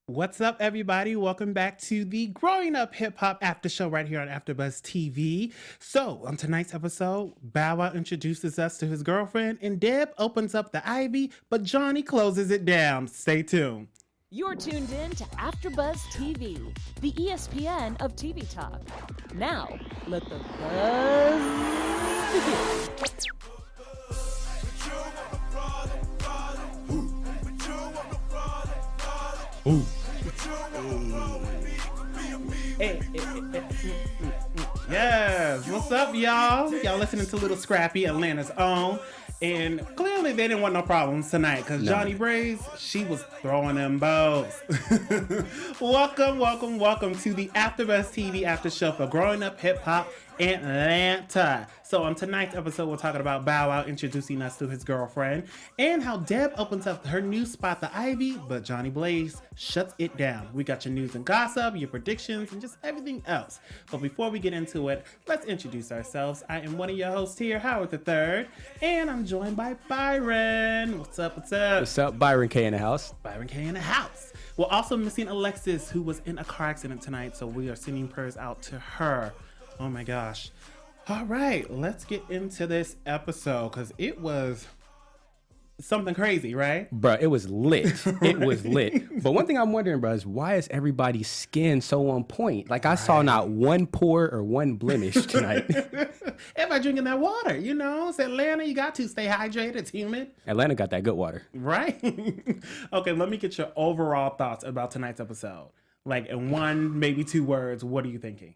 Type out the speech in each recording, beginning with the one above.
What's up, everybody? Welcome back to the Growing Up Hip Hop After Show right here on AfterBuzz TV. So, on tonight's episode, Bow Wow introduces us to his girlfriend, and Deb opens up the Ivy, but Jhonni closes it down. Stay tuned. You're tuned in to AfterBuzz TV, the ESPN of TV talk. Now, let the buzz begin. Ooh. Yes, what's up, y'all? Y'all listening to Little Scrappy, Atlanta's own. And clearly they didn't want no problems tonight because Jhonni Blaze, she was throwing them bows. welcome to the AfterBuzz TV After Show for Growing Up Hip Hop Atlanta. So on tonight's episode, we're talking about Bow Wow introducing us to his girlfriend and how Deb opens up her new spot, the Ivy, but Jhonni Blaze shuts it down. We got your news and gossip, your predictions, and just everything else. But before we get into it, let's introduce ourselves. I am one of your hosts here, Howard III, and I'm joined by Byron. What's up? What's up? Byron K in the house. Byron K in the house. We're also missing Alexis, who was in a car accident tonight, so we are sending prayers out to her. Oh my gosh. All right, let's get into this episode because it was something crazy, right? Bruh, it was lit. It was lit. But one thing I'm wondering, bruh, is why is everybody's skin so on point? Like, I saw not one pore or one blemish tonight. Everybody drinking that water, you know? It's Atlanta. You got to stay hydrated. It's humid. Atlanta got that good water. Right? Okay, let me get your overall thoughts about tonight's episode. Like, in one, maybe two words, what are you thinking?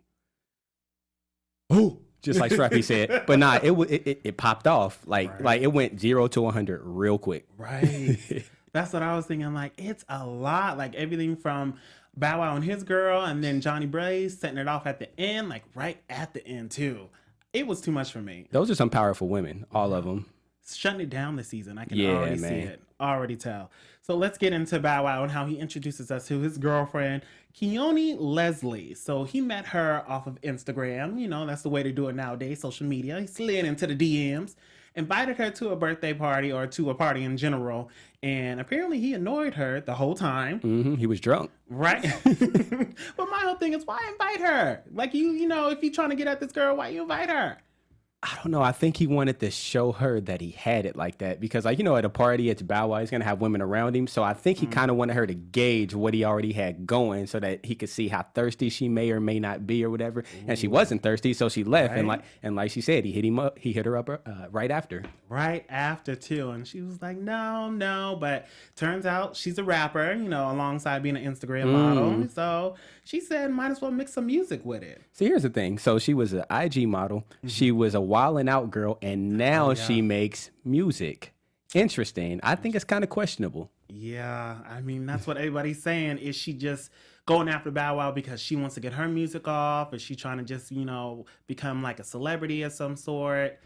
Oh, just like Strappy said. But nah, it popped off. Like it went 0 to 100 real quick. Right. That's what I was thinking. Like, it's a lot. Like, everything from Bow Wow and his girl, and then Jhonni Blaze setting it off at the end, like right at the end too. It was too much for me. Those are some powerful women, all of them. Shutting it down this season. I can already see it. Already tell. So let's get into Bow Wow and how he introduces us to his girlfriend, Jhonni Leslie. So he met her off of Instagram. You know, that's the way to do it nowadays, social media. He slid into the DMs, invited her to a birthday party or to a party in general. And apparently he annoyed her the whole time. Mm-hmm. He was drunk. Right? But my whole thing is, why invite her? Like, you know, if you're trying to get at this girl, why you invite her? I don't know. I think he wanted to show her that he had it like that because, like, you know, at a party, it's Bow Wow. He's going to have women around him. So I think he kind of wanted her to gauge what he already had going so that he could see how thirsty she may or may not be or whatever. Ooh. And she wasn't thirsty, so she left. Right. And like she said, he hit him up. He hit her up right after. Right after, too. And she was like, no. But turns out she's a rapper, you know, alongside being an Instagram model. So she said, might as well mix some music with it. See, here's the thing. So she was an IG model. Mm-hmm. She was a wildin' out girl, and now she makes music. Interesting. I think it's kind of questionable. Yeah, I mean, that's what everybody's saying. Is she just going after Bow Wow because she wants to get her music off? Is she trying to just, you know, become like a celebrity of some sort?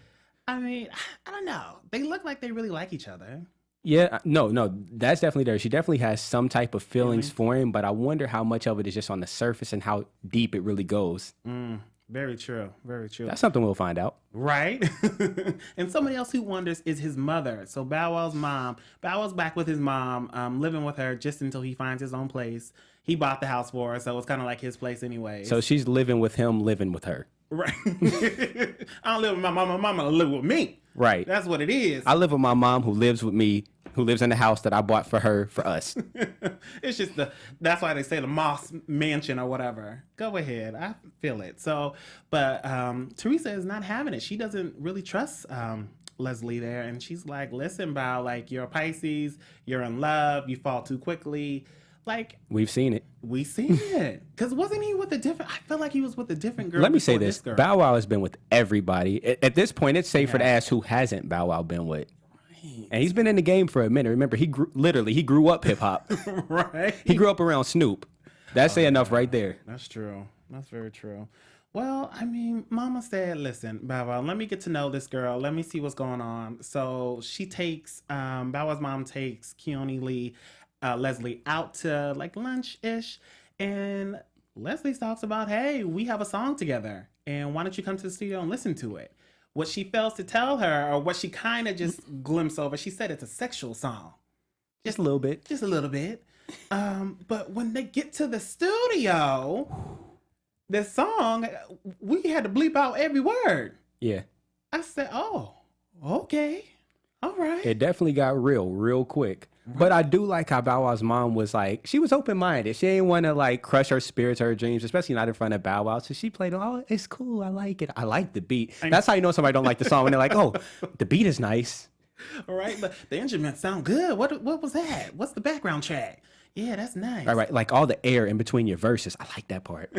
I mean, I don't know. They look like they really like each other. Yeah, no, that's definitely there. She definitely has some type of feelings for him, but I wonder how much of it is just on the surface and how deep it really goes. Very true. Very true. That's something we'll find out. Right? And somebody else who wonders is his mother. So Bow Wow's mom. Bow Wow's back with his mom, living with her just until he finds his own place. He bought the house for her, so it's kind of like his place anyway. So she's living with him, living with her. Right. I don't live with my mama. My mama live with me. Right. That's what it is. I live with my mom who lives with me, who lives in the house that I bought for her, for us. It's just that's why they say the Moss Mansion or whatever. Go ahead. I feel it. So, but Teresa is not having it. She doesn't really trust Leslie there. And she's like, listen, Bow, like, you're a Pisces, you're in love, you fall too quickly. Like, we've seen it. We seen it. Because wasn't he with a different, I feel like he was with a different girl. Let me say this. Bow Wow has been with everybody. At this point, it's safer to ask who hasn't Bow Wow been with. And he's been in the game for a minute. Remember, he grew up hip hop. Right. He grew up around Snoop. That's enough right there. That's true. That's very true. Well, I mean, Mama said, listen, Bow Wow, let me get to know this girl. Let me see what's going on. So she takes, Bow Wow's mom takes Leslie out to like lunch-ish. And Leslie talks about, hey, we have a song together. And why don't you come to the studio and listen to it? What she fails to tell her, or what she kind of just glimpsed over, she said it's a sexual song. Just a little bit. Just a little bit. But when they get to the studio, the song, we had to bleep out every word. Yeah. I said, oh, okay. All right. It definitely got real quick. But I do like how Bow Wow's mom was like, she was open-minded. She didn't want to like crush her spirits or her dreams, especially not in front of Bow Wow. So she played, oh, it's cool. I like it. I like the beat. That's how you know somebody don't like the song when they're like, oh, the beat is nice. All right, but the instruments sound good. What was that? What's the background track? Yeah, that's nice. Right. Like all the air in between your verses. I like that part.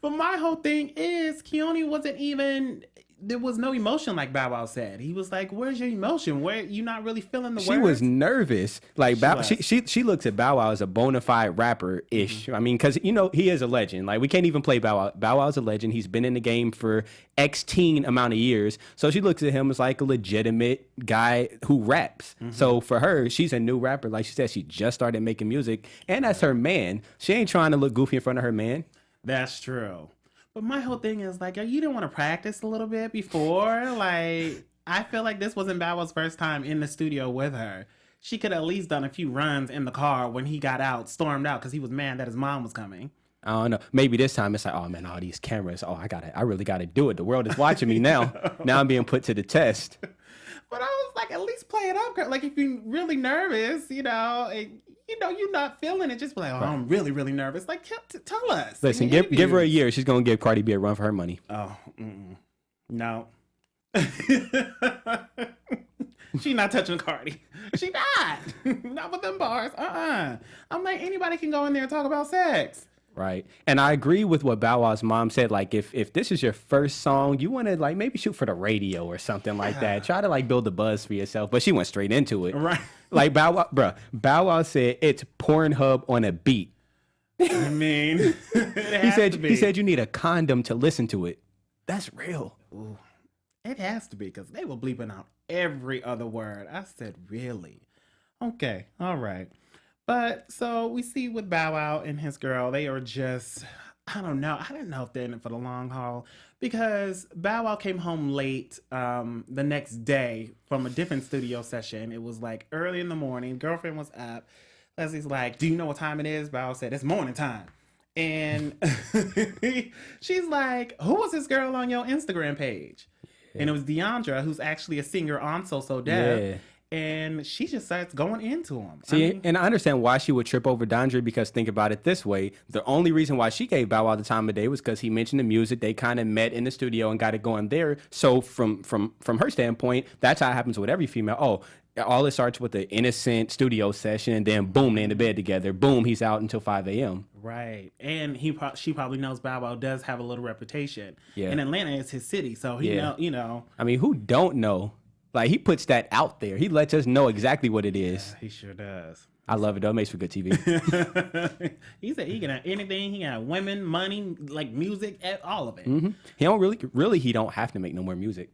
But my whole thing is Keone wasn't even, there was no emotion like Bow Wow said. He was like, where's your emotion? Where you not really feeling the words? She was nervous. Like she looks at Bow Wow as a bona fide rapper-ish. I mean, because, you know, he is a legend. Like, we can't even play Bow Wow. Bow Wow's a legend. He's been in the game for X-teen amount of years. So she looks at him as like a legitimate guy who raps. So for her, she's a new rapper. Like she said, she just started making music. And that's her man. She ain't trying to look goofy in front of her man. That's true. But my whole thing is like, you didn't want to practice a little bit before? Like, I feel like this wasn't Bow Wow's first time in the studio with her. She could have at least done a few runs in the car when he got out, stormed out, because he was mad that his mom was coming. I don't know. Maybe this time it's like, oh man, all these cameras. Oh, I really gotta do it. The world is watching me now. Now I'm being put to the test. But I was like, at least play it up. Like, if you're really nervous, you're not feeling it. Just be like, oh, I'm really, really nervous. Like, tell us. Listen, give her a year. She's gonna give Cardi B a run for her money. Oh, no. She not touching Cardi. She not. Not with them bars. I'm like, anybody can go in there and talk about sex. Right. And I agree with what Bow Wow's mom said. Like, if this is your first song, you want to, like, maybe shoot for the radio or something like that. Try to, like, build a buzz for yourself. But she went straight into it. Right. Like, Bow Wow said it's Pornhub on a beat. I mean, he said you need a condom to listen to it. That's real. Ooh, it has to be, because they were bleeping out every other word. I said, really? Okay. All right. But so we see with Bow Wow and his girl, they are just, I don't know. I don't know if they're in it for the long haul, because Bow Wow came home late the next day from a different studio session. It was like early in the morning. Girlfriend was up. Leslie's like, do you know what time it is? Bow Wow said, it's morning time. And she's like, who was this girl on your Instagram page? Yeah. And it was Deandra, who's actually a singer on So Dev. Yeah. And she just starts going into him. See, and I understand why she would trip over Dondre, because think about it this way. The only reason why she gave Bow Wow the time of day was because he mentioned the music. They kind of met in the studio and got it going there. So from her standpoint, that's how it happens with every female. Oh, all it starts with an innocent studio session, and then boom, they're in the bed together. Boom, he's out until 5 a.m. Right. And she probably knows Bow Wow does have a little reputation. Yeah. And Atlanta is his city, so he know. I mean, who don't know? Like, he puts that out there. He lets us know exactly what it is. Yeah, he sure does. I love it, though. It makes for good TV. He said he can have anything. He can have women, money, like music, all of it. Mm-hmm. He don't really, he don't have to make no more music.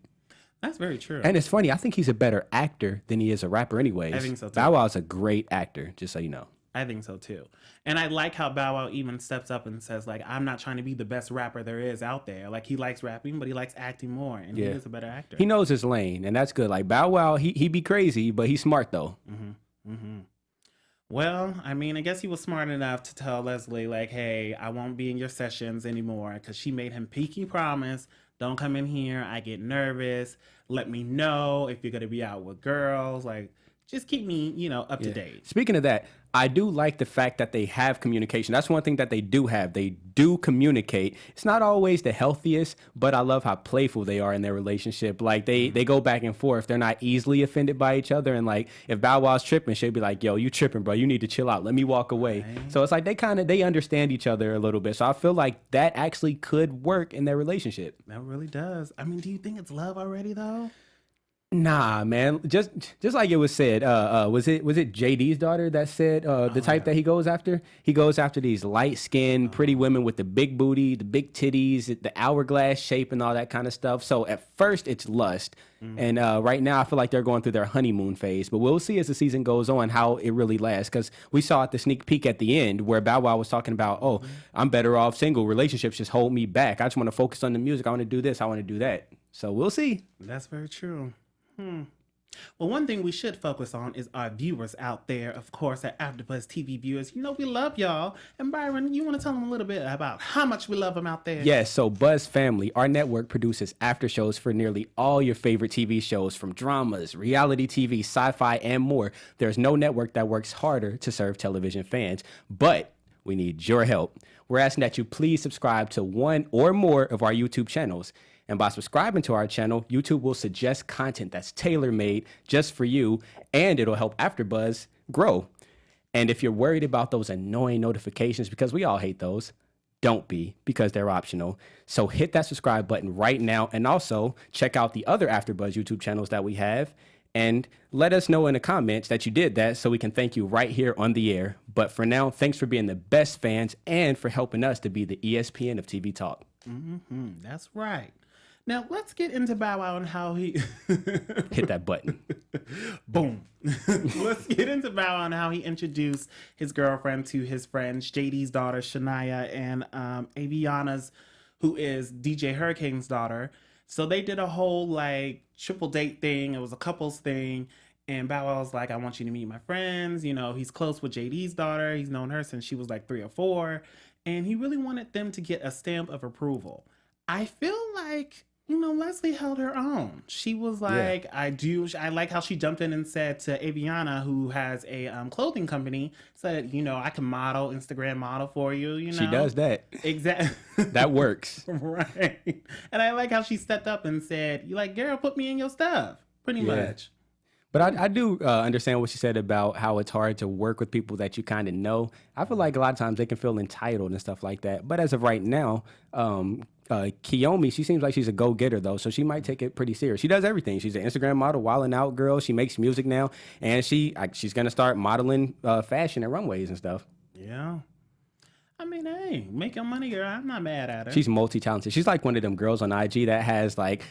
That's very true. And it's funny. I think he's a better actor than he is a rapper anyways. I think so, too. Bow Wow's a great actor, just so you know. I think so, too. And I like how Bow Wow even steps up and says, like, I'm not trying to be the best rapper there is out there. Like, he likes rapping, but he likes acting more. And he is a better actor. He knows his lane, and that's good. Like, Bow Wow, he be crazy, but he's smart, though. Mm-hmm. Mm-hmm. Well, I mean, I guess he was smart enough to tell Leslie, like, hey, I won't be in your sessions anymore, because she made him pinky promise. Don't come in here. I get nervous. Let me know if you're going to be out with girls. Like, just keep me, up to date. Speaking of that, I do like the fact that they have communication. That's one thing that they do have. They do communicate. It's not always the healthiest, but I love how playful they are in their relationship. Like, they go back and forth. They're not easily offended by each other. And, like, if Bow Wow's tripping, she'll be like, yo, you tripping, bro. You need to chill out. Let me walk away. Right. So it's like they understand each other a little bit. So I feel like that actually could work in their relationship. That really does. I mean, do you think it's love already, though? Nah, man. Just like it was said. Was it JD's daughter that said the type that he goes after? He goes after these light-skinned, pretty women with the big booty, the big titties, the hourglass shape, and all that kind of stuff. So at first it's lust, and right now I feel like they're going through their honeymoon phase. But we'll see as the season goes on how it really lasts. Because we saw at the sneak peek at the end where Bow Wow was talking about, oh, I'm better off single. Relationships just hold me back. I just want to focus on the music. I want to do this. I want to do that. So we'll see. That's very true. Well, one thing we should focus on is our viewers out there, of course, our AfterBuzz TV viewers. You know we love y'all. And Byron, you want to tell them a little bit about how much we love them out there? Yes, so Buzz Family, our network produces after shows for nearly all your favorite TV shows, from dramas, reality TV, sci-fi, and more. There's no network that works harder to serve television fans, but we need your help. We're asking that you please subscribe to one or more of our YouTube channels. And by subscribing to our channel, YouTube will suggest content that's tailor-made just for you, and it'll help AfterBuzz grow. And if you're worried about those annoying notifications, because we all hate those, don't be, because they're optional. So hit that subscribe button right now, and also check out the other AfterBuzz YouTube channels that we have, and let us know in the comments that you did that so we can thank you right here on the air. But for now, thanks for being the best fans and for helping us to be the ESPN of TV talk. That's right. Now, let's get into Bow Wow and how he... Hit that button. Boom. Let's get into Bow Wow and how he introduced his girlfriend to his friends, JD's daughter, Shania, and Aviana's, who is DJ Hurricane's daughter. So they did a whole, like, triple date thing. It was a couples thing. And Bow Wow was like, I want you to meet my friends. You know, he's close with JD's daughter. He's known her since she was like 3 or 4. And he really wanted them to get a stamp of approval. I feel like... You know, Leslie held her own. She was like, yeah. I like how she jumped in and said to Aviana, who has a clothing company, said, you know, I can model, Instagram model for you, you know. She does that. Exactly. That works. Right. And I like how she stepped up and said, you like, girl, put me in your stuff. Pretty much. But I do understand what she said about how it's hard to work with people that you kind of know. I feel like a lot of times they can feel entitled and stuff like that. But as of right now, Kiyomi, she seems like she's a go-getter, though, so she might take it pretty serious. She does everything. She's an Instagram model, wilding out girl. She makes music now, and she's going to start modeling fashion and runways and stuff. Yeah. I mean, hey, make your money, girl. I'm not mad at her. She's multi-talented. She's like one of them girls on IG that has, like,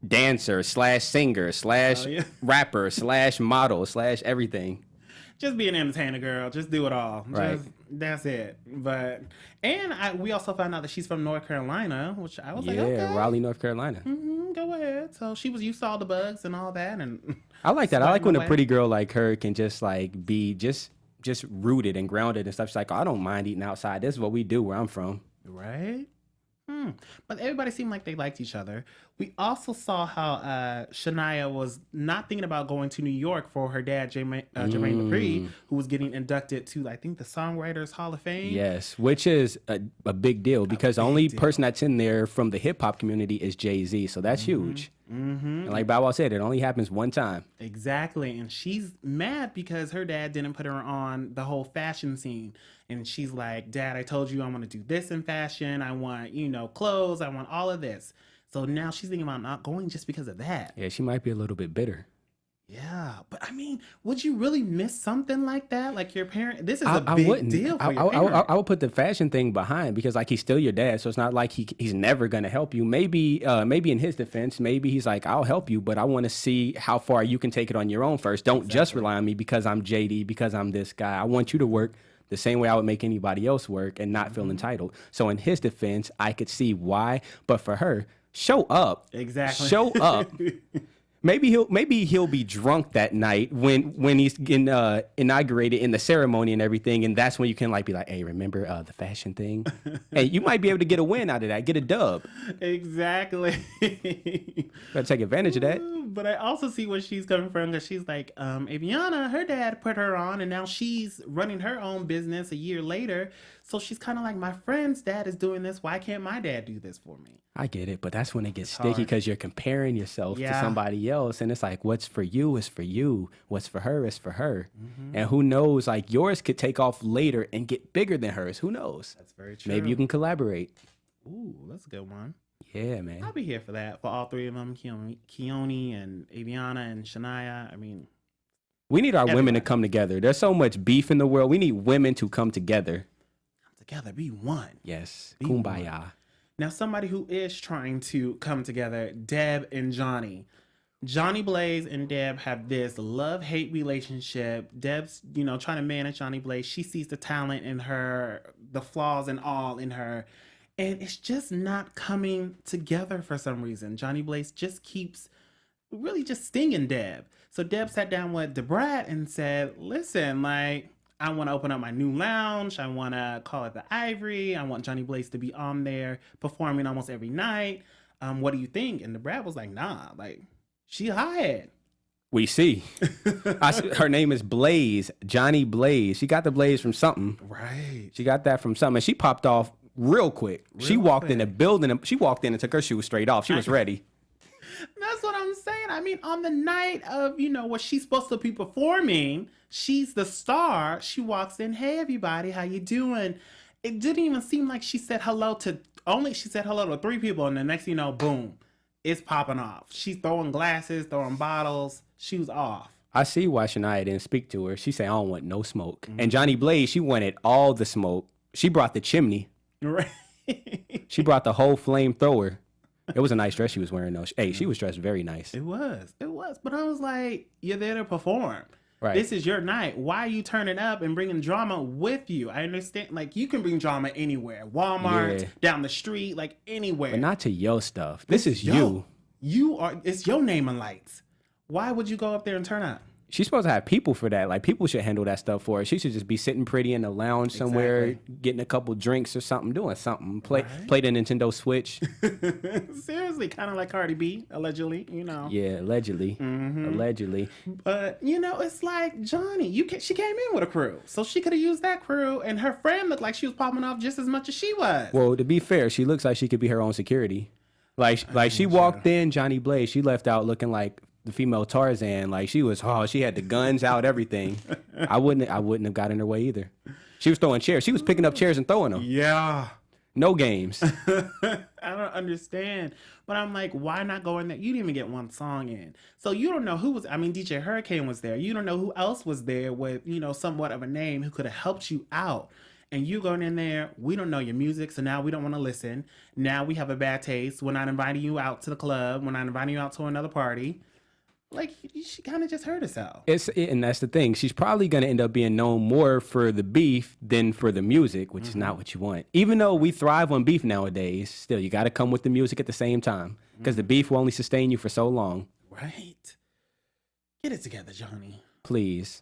dancer / singer / rapper / model / everything. Just be an entertainer, girl. Just do it all. Right. That's it. But we also found out that she's from North Carolina, which I was like, okay. Raleigh, North Carolina. Go ahead. So she was used to all the bugs and all that, and I like that. I like when a pretty girl like her can just like be just rooted and grounded and stuff. She's like, oh, I don't mind eating outside. This is what we do where I'm from. Right. But everybody seemed like they liked each other. We also saw how Shania was not thinking about going to New York for her dad, Jermaine Dupri, who was getting inducted to, I think, the Songwriters Hall of Fame. Yes, which is a big deal because the only person that's in there from the hip-hop community is Jay-Z, so that's huge. And like Bow Wow said, it only happens one time. Exactly, and she's mad because her dad didn't put her on the whole fashion scene. And she's like, Dad, I told you I want to do this in fashion. I want, you know, clothes. I want all of this. So now she's thinking about not going just because of that. Yeah, she might be a little bit bitter. Yeah, but I mean, would you really miss something like that? Like your parent, this is a big deal for your parent. I would put the fashion thing behind because like he's still your dad, so it's not like he's never gonna help you. Maybe in his defense, maybe he's like, I'll help you, but I want to see how far you can take it on your own first. Don't just rely on me because I'm JD, because I'm this guy. I want you to work the same way I would make anybody else work and not feel entitled. So in his defense, I could see why, but for her, show up. Exactly. Show up. Maybe he'll be drunk that night when he's getting inaugurated in the ceremony and everything, and that's when you can like be like, hey, remember the fashion thing? Hey, you might be able to get a win out of that, get a dub. Exactly. Gotta take advantage of that. But I also see where she's coming from because she's like, Aviana, her dad put her on, and now she's running her own business a year later. So she's kind of like, my friend's dad is doing this. Why can't my dad do this for me? I get it, but that's when it gets sticky because you're comparing yourself to somebody else. And it's like, what's for you is for you. What's for her is for her. And who knows, like yours could take off later and get bigger than hers. Who knows? That's very true. Maybe you can collaborate. Ooh, that's a good one. Yeah, man. I'll be here for that. For all three of them, Keone and Aviana and Shania. I mean, we need our women to come together. There's so much beef in the world. We need women to come together. Come together, be one. Yes, be kumbaya. One. Now, somebody who is trying to come together, Deb and Jhonni. Jhonni Blaze and Deb have this love-hate relationship. Deb's, trying to manage Jhonni Blaze. She sees the talent in her, the flaws and all in her. And it's just not coming together for some reason. Jhonni Blaze just keeps really just stinging Deb. So Deb sat down with the Brat and said, listen, like, I want to open up my new lounge. I want to call it the Ivory. I want Jhonni Blaze to be on there performing almost every night. What do you think? And the Brat was like, nah, like, she hired. We see. Her name is Blaze, Jhonni Blaze. She got the Blaze from something. Right. She got that from something. And she popped off real quick. She walked in the building. She walked in and took her shoes straight off. She was ready. That's what I'm saying. I mean, on the night of, what she's supposed to be performing, she's the star. She walks in, hey, everybody, how you doing? It didn't even seem like she said hello to, she said hello to 3 people, and the next thing you know, boom, it's popping off. She's throwing glasses, throwing bottles. She was off. I see why Shania didn't speak to her. She said, I don't want no smoke. And Jhonni Blaze, she wanted all the smoke. She brought the chimney. Right. She brought the whole flamethrower. It was a nice dress she was wearing, though. Hey, she was dressed very nice. It was. But I was like, you're there to perform. Right. This is your night. Why are you turning up and bringing drama with you? I understand. Like, you can bring drama anywhere. Walmart, down the street, like anywhere. But not to your stuff. This is you. It's your name and lights. Why would you go up there and turn up? She's supposed to have people for that. Like, people should handle that stuff for her. She should just be sitting pretty in the lounge somewhere, getting a couple drinks or something, doing something. Play the Nintendo Switch. Seriously, kind of like Cardi B, allegedly, Yeah, allegedly. Allegedly. But, it's like, Jhonni, she came in with a crew. So she could have used that crew, and her friend looked like she was popping off just as much as she was. Well, to be fair, she looks like she could be her own security. Like she walked in, Jhonni Blaze, she left out looking like the female Tarzan. Like, she had the guns out, everything. I wouldn't have got in her way either. She was throwing chairs. She was picking up chairs and throwing them. Yeah. No games. I don't understand. But I'm like, why not go in there? You didn't even get one song in. So you don't know who was, DJ Hurricane was there. You don't know who else was there with, somewhat of a name who could have helped you out. And you going in there, we don't know your music, so now we don't want to listen. Now we have a bad taste. We're not inviting you out to the club. We're not inviting you out to another party. Like, she kind of just hurt herself. And that's the thing. She's probably going to end up being known more for the beef than for the music, which is not what you want. Even though we thrive on beef nowadays, still, you got to come with the music at the same time. Because the beef will only sustain you for so long. Right. Get it together, Jhonni. Please.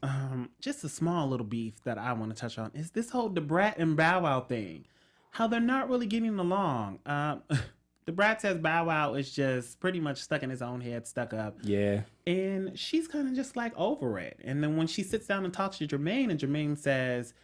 Just a small little beef that I want to touch on is this whole the Brat and Bow Wow thing. How they're not really getting along. The Brat says Bow Wow is just pretty much stuck in his own head, stuck up. Yeah. And she's kind of just like over it. And then when she sits down and talks to Jermaine, and Jermaine says,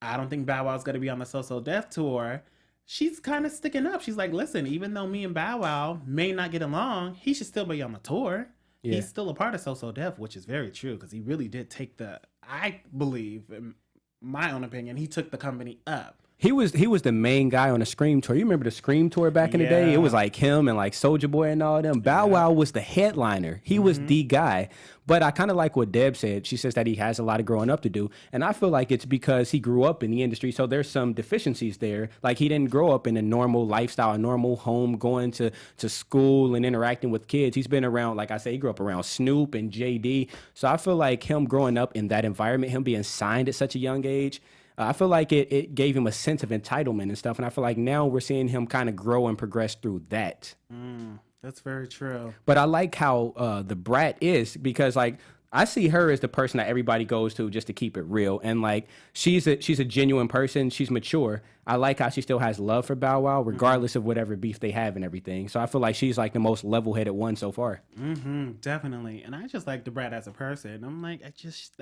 I don't think Bow Wow's going to be on the So So Def tour, she's kind of sticking up. She's like, listen, even though me and Bow Wow may not get along, he should still be on the tour. Yeah. He's still a part of So So Def, which is very true because he really did take I believe, in my own opinion, he took the company up. He was the main guy on the Scream tour. You remember the Scream tour back in the day? It was like him and like Soulja Boy and all them. Bow Wow was the headliner. He was the guy. But I kind of like what Deb said. She says that he has a lot of growing up to do. And I feel like it's because he grew up in the industry. So there's some deficiencies there. Like, he didn't grow up in a normal lifestyle, a normal home, going to school and interacting with kids. He's been around, like I said, he grew up around Snoop and JD. So I feel like him growing up in that environment, him being signed at such a young age, I feel like it gave him a sense of entitlement and stuff. And I feel like now we're seeing him kind of grow and progress through that. That's very true. But I like how the Brat is, because like I see her as the person that everybody goes to just to keep it real. And like she's a genuine person. She's mature. I like how she still has love for Bow Wow, regardless of whatever beef they have and everything. So I feel like she's like the most level-headed one so far. Definitely. And I just like the Brat as a person. I'm like, I just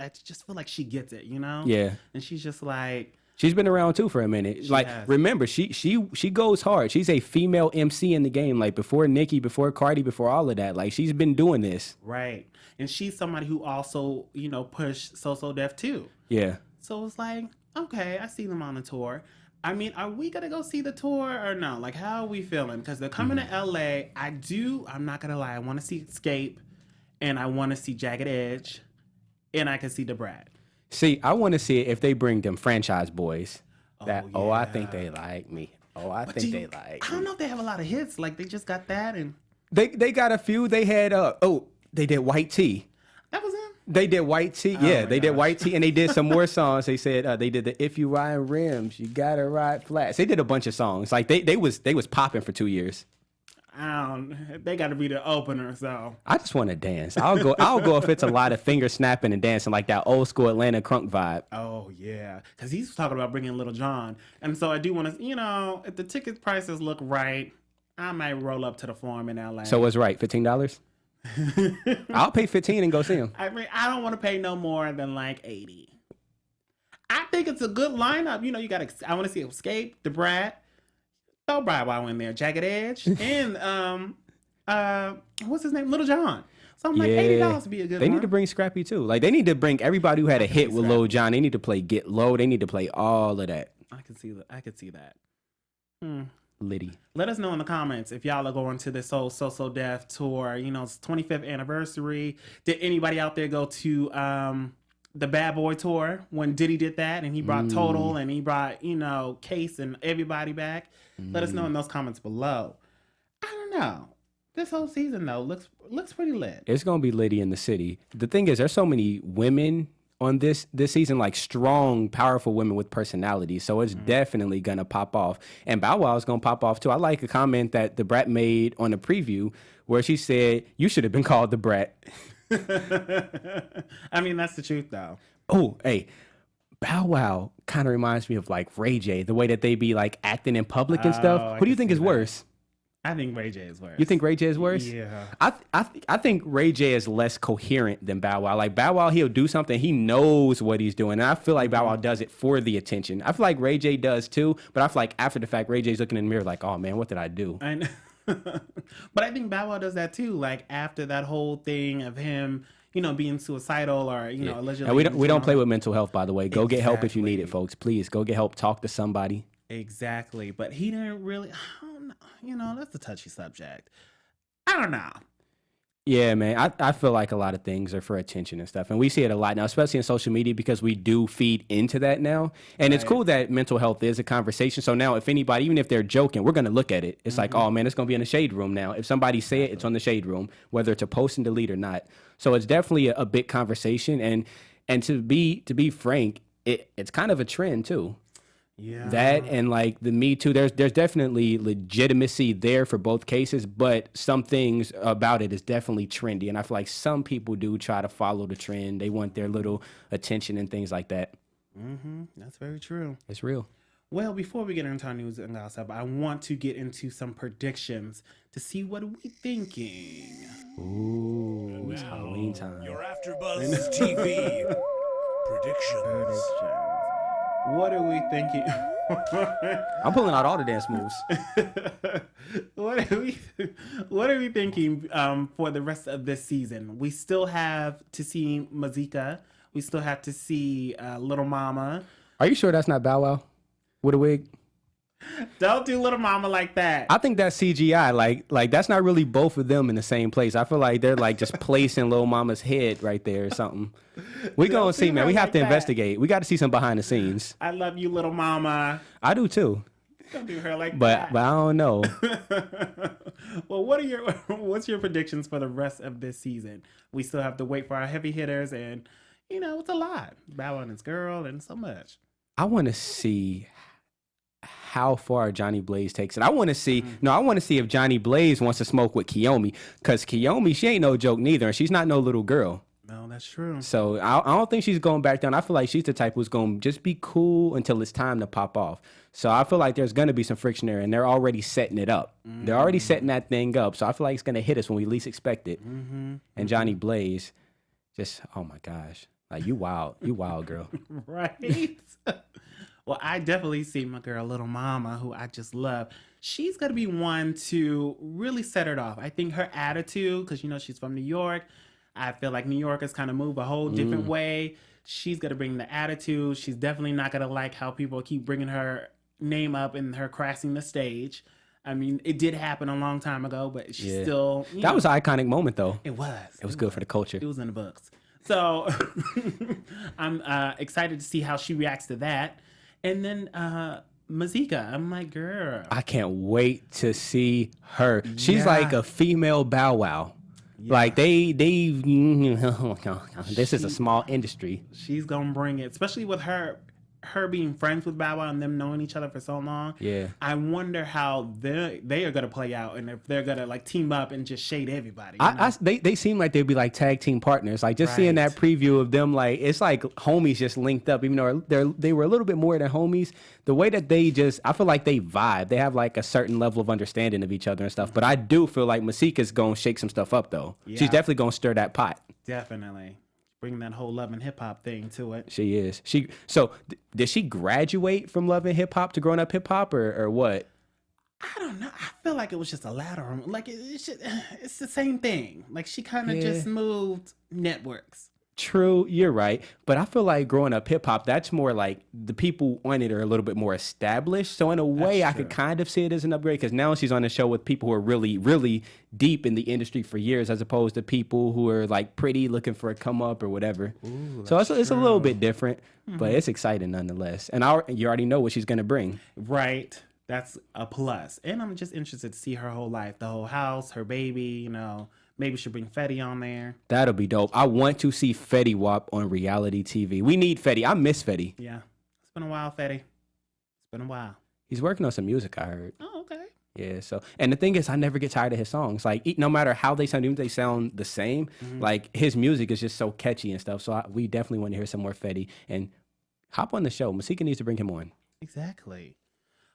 feel like she gets it, Yeah. And she's just like, she's been around too for a minute. Remember, she goes hard. She's a female MC in the game. Like, before Nicki, before Cardi, before all of that. Like, she's been doing this. Right. And she's somebody who also, pushed So So Def too. Yeah. So it's like, okay, I see them on the tour. I mean, are we going to go see the tour or no? Like, how are we feeling? Because they're coming to LA. I'm not going to lie. I want to see Escape, and I want to see Jagged Edge, and I can see the Brat. See, I want to see it if they bring them franchise boys. I think they like me. I don't know if they have a lot of hits. Like, they just got that, and they got a few. They had they did White Tea. That was them. They did White Tea. Yeah, they did White Tea, and they did some more songs. They said they did the If You Ride Rims, You Gotta Ride Flats. They did a bunch of songs. Like, they was popping for 2 years. They got to be the opener. So I just want to dance. I'll go if it's a lot of finger snapping and dancing like that old school Atlanta crunk vibe. oh yeah, because he's talking about bringing Little John, and so I do want to, if the ticket prices look right, I might roll up to the Forum in LA. So what's right? $15? I'll pay $15 and go see him. I mean, I don't want to pay no more than like $80. I think it's a good lineup. You got. I want to see Escape, the Brat. Throw Bow Wow in there, Jagged Edge, and what's his name, Little John. So I'm like, $80 would be a good. They need to bring Scrappy too. Like they need to bring everybody who had a hit with Lil Jon. They need to play Get Low. They need to play all of that. I could see that. Liddy. Let us know in the comments if y'all are going to this whole So Def tour. It's 25th anniversary. Did anybody out there go to the Bad Boy tour when Diddy did that and he brought Total and he brought Case and everybody back? Let us know in those comments below. I don't know. This whole season though looks pretty lit. It's gonna be Liddy in the city. The thing is, there's so many women on this season, like strong, powerful women with personality. So it's definitely gonna pop off. And Bow Wow is gonna pop off too. I like a comment that the Brat made on the preview where she said, "You should have been called the Brat." I mean, that's the truth though. Oh, hey. Bow Wow kind of reminds me of like Ray J, the way that they be like acting in public and stuff. Who do you think is worse? I think Ray J is worse. You think Ray J is worse? Yeah. I think Ray J is less coherent than Bow Wow. Like Bow Wow, he'll do something. He knows what he's doing. And I feel like Bow Wow does it for the attention. I feel like Ray J does too. But I feel like after the fact, Ray J's looking in the mirror like, oh man, what did I do? But I think Bow Wow does that too. Like after that whole thing of him, being suicidal or allegedly. And we don't play with mental health, by the way. Go get help if you need it, folks. Please go get help. Talk to somebody. Exactly. But he didn't really. I don't know. That's a touchy subject. I don't know. Yeah, man. I feel like a lot of things are for attention and stuff. And we see it a lot now, especially in social media, because we do feed into that now. And it's cool that mental health is a conversation. So now if anybody, even if they're joking, we're going to look at it. It's like, oh, man, it's going to be in the shade room now. If somebody say it, it's on the shade room, whether it's a post and delete or not. So it's definitely a big conversation. And to be frank, it's kind of a trend, too. Yeah. That and like the Me Too, there's definitely legitimacy there for both cases, but some things about it is definitely trendy. And I feel like some people do try to follow the trend. They want their little attention and things like that. That's very true. It's real. Well, before we get into our news and gossip, I want to get into some predictions to see what are we thinking. Ooh, it's Halloween time. Your AfterBuzz TV predictions. What are we thinking? I'm pulling out all the dance moves. What are we thinking for the rest of this season? We still have to see Mazika. We still have to see Little Mama. Are you sure that's not Bow Wow with a wig? Don't do Little Mama like that. I think that's CGI. Like that's not really both of them in the same place. I feel like they're like just placing Little Mama's head right there or something. We gonna see, man. We have to investigate. We got to see some behind the scenes. I love you, Little Mama. I do too. Don't do her like that. But I don't know. Well, what's your predictions for the rest of this season? We still have to wait for our heavy hitters, and it's a lot. Bow Wow and his girl, and so much. I want to see how far Jhonni Blaze takes it. I want to see if Jhonni Blaze wants to smoke with Kiyomi, because Kiyomi, she ain't no joke neither, and she's not no little girl. No, that's true. So I don't think she's going back down. I feel like she's the type who's going to just be cool until it's time to pop off. So I feel like there's going to be some friction there, and they're already setting it up. They're already setting that thing up. So I feel like it's going to hit us when we least expect it. And Jhonni Blaze, just, oh my gosh. Like, you wild, girl. Right? Well, I definitely see my girl, Little Mama, who I just love. She's going to be one to really set it off. I think her attitude, because, she's from New York. I feel like New Yorkers kind of move a whole different way. She's going to bring the attitude. She's definitely not going to like how people keep bringing her name up and her crashing the stage. I mean, it did happen a long time ago, but she's still... That was an iconic moment, though. It was. It was good for the culture. It was in the books. So I'm excited to see how she reacts to that. And then Mazika, I'm like, girl. I can't wait to see her. She's like a female Bow Wow. Yeah. Like they this is a small industry. She's gonna bring it, especially with her her being friends with Bow Wow and them knowing each other for so long. Yeah. I wonder how they are gonna play out and if they're gonna like team up and just shade everybody. They seem like they'd be like tag team partners. Like just seeing that preview of them, like it's like homies just linked up. Even though they were a little bit more than homies, the way that I feel like they vibe. They have like a certain level of understanding of each other and stuff. But I do feel like Masika's gonna shake some stuff up though. Yeah. She's definitely gonna stir that pot. Definitely. Bring that whole Love and Hip Hop thing to it. She is. Did she graduate from Love and Hip Hop to Growing Up Hip Hop or what? I don't know. I feel like it was just a lateral. Like it's the same thing. Like she kind of just moved networks. True, you're right. But I feel like Growing Up Hip Hop, that's more like the people on it are a little bit more established. So in a way, I could kind of see it as an upgrade because now she's on a show with people who are really, really deep in the industry for years as opposed to people who are like pretty looking for a come up or whatever. Ooh, so it's a little bit different, but it's exciting nonetheless. And you already know what she's going to bring. Right. That's a plus. And I'm just interested to see her whole life, the whole house, her baby, you know. Maybe she'll bring Fetty on there. That'll be dope. I want to see Fetty Wap on reality TV. We need Fetty. I miss Fetty. Yeah. It's been a while, Fetty. It's been a while. He's working on some music, I heard. Oh, okay. Yeah, so, and the thing is, I never get tired of his songs. Like, no matter how they sound, even if they sound the same, like, his music is just so catchy and stuff. So we definitely want to hear some more Fetty. And hop on the show. Masika needs to bring him on. Exactly.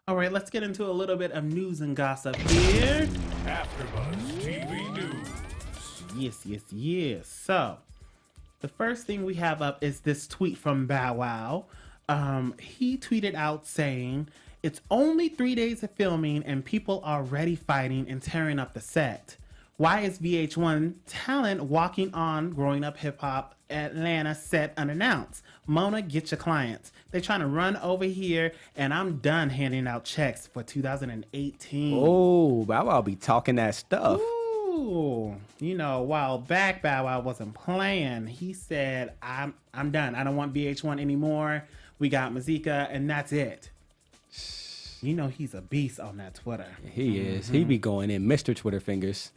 All right, let's get into a little bit of news and gossip here. AfterBuzz TV News. Yes. So, the first thing we have up is this tweet from Bow Wow. He tweeted out saying, "It's only 3 days of filming and people are already fighting and tearing up the set. Why is VH1 talent walking on Growing Up Hip Hop Atlanta set unannounced? Mona, get your clients. They're trying to run over here and I'm done handing out checks for 2018. Oh, Bow Wow be talking that stuff. Ooh, you know, a while back, Bow Wow wasn't playing. He said, I'm done. I don't want VH1 anymore. We got Masika and that's it. You know he's a beast on that Twitter. He is. He be going in Mr. Twitter fingers.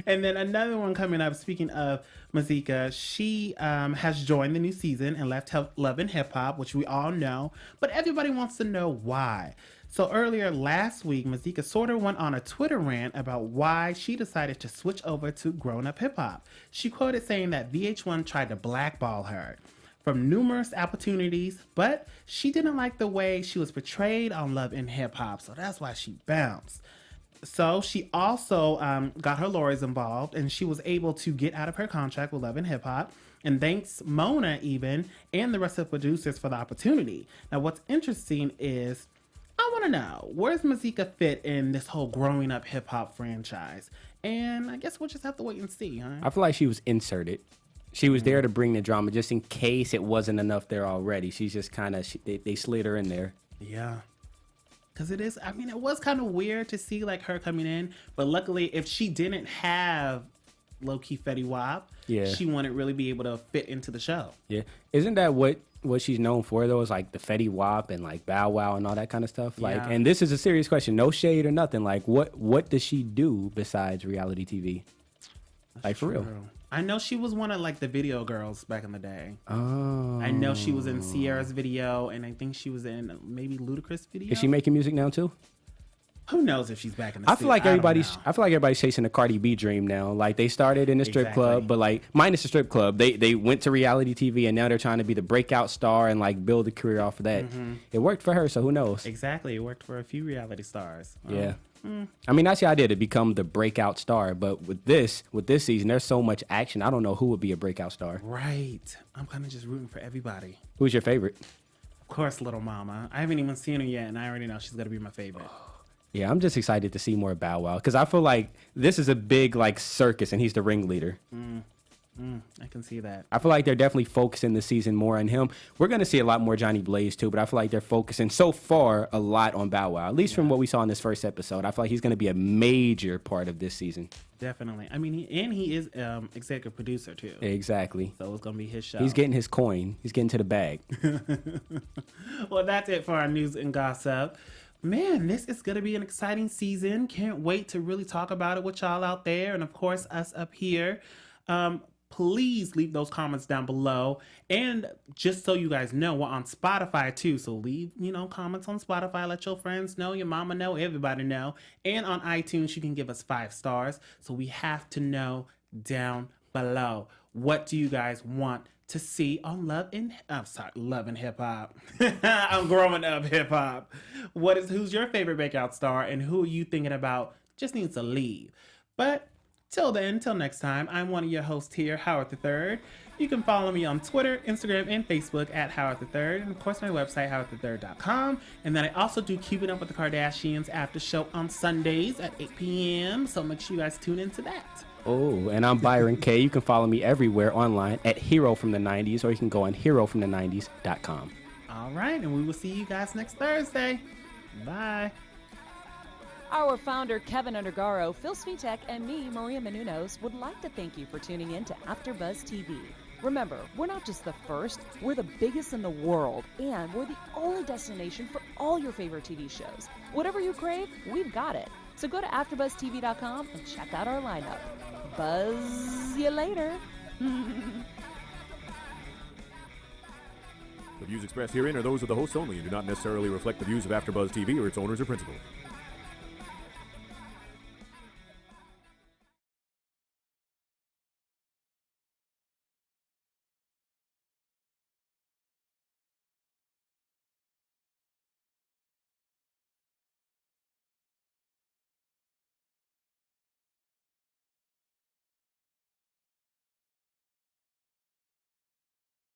And then another one coming up, speaking of Masika, she has joined the new season and left Love and Hip Hop, which we all know. But everybody wants to know why. So earlier last week, Masika sort of went on a Twitter rant about why she decided to switch over to Grown Up Hip Hop. She quoted saying that VH1 tried to blackball her from numerous opportunities, but she didn't like the way she was portrayed on Love and Hip Hop, so that's why she bounced. So she also got her lawyers involved, and she was able to get out of her contract with Love and Hip Hop, and thanks Mona even, and the rest of the producers for the opportunity. Now what's interesting is, I want to know, where's Masika fit in this whole Growing Up Hip Hop franchise? And I guess we'll just have to wait and see, huh? I feel like she was inserted. She was there to bring the drama just in case it wasn't enough there already. She's just kind of, they slid her in there. Yeah. Because it is, I mean, it was kind of weird to see like her coming in. But luckily, if she didn't have low-key Fetty Wap, she wouldn't really be able to fit into the show. Yeah. Isn't that what she's known for, though? Is like the Fetty Wap and like Bow Wow and all that kind of stuff? Like, and this is a serious question. No shade or nothing. Like, what does she do besides reality TV? Like, for real. I know she was one of like the video girls back in the day. Oh. I know she was in Sierra's video, and I think she was in maybe Ludacris video. Is she making music now too? Who knows if she's back in the I feel like everybody's chasing the Cardi B dream now. Like they started in the strip club, but like minus the strip club, they went to reality TV and now they're trying to be the breakout star and like build a career off of that. It worked for her, so who knows? Exactly, it worked for a few reality stars. Yeah. I mean, that's the idea, to become the breakout star. But with this season, there's so much action. I don't know who would be a breakout star. Right. I'm kind of just rooting for everybody. Who's your favorite? Of course, Little Mama. I haven't even seen her yet, and I already know she's going to be my favorite. Yeah, I'm just excited to see more Bow Wow because I feel like this is a big like circus and he's the ringleader. I can see that. I feel like they're definitely focusing this season more on him. We're going to see a lot more Jhonni Blaze too, but I feel like they're focusing so far a lot on Bow Wow, at least from what we saw in this first episode. I feel like he's going to be a major part of this season. Definitely. I mean, he is executive producer too. Exactly. So it's going to be his show. He's getting his coin. He's getting to the bag. Well, that's it for our news and gossip. Man, this is going to be an exciting season. Can't wait to really talk about it with y'all out there and, of course, us up here. please leave those comments down below. And just so you guys know, we're on Spotify too. So leave, comments on Spotify. Let your friends know, your mama know, everybody know. And on iTunes, you can give us 5 stars. So we have to know down below. What do you guys want to see on Love and Hip Hop? I'm growing up hip hop. Who's your favorite breakout star, and who are you thinking about just needs to leave? But till next time, I'm one of your hosts here, Howard III. You can follow me on Twitter, Instagram, and Facebook at Howard III, and of course my website, howardthird.com. And then I also do Keeping Up with the Kardashians after show on Sundays at 8 p.m. So make sure you guys tune into that. Oh, and I'm Byron K. You can follow me everywhere online at Hero from the 90s, or you can go on herofromthe90s.com. All right, and we will see you guys next Thursday. Bye. Our founder, Keven Undergaro, Phil Svitek, and me, Maria Menounos, would like to thank you for tuning in to AfterBuzz TV. Remember, we're not just the first, we're the biggest in the world, and we're the only destination for all your favorite TV shows. Whatever you crave, we've got it. So go to AfterBuzzTV.com and check out our lineup. Buzz you later. The views expressed herein are those of the hosts only and do not necessarily reflect the views of AfterBuzz TV or its owners or principals.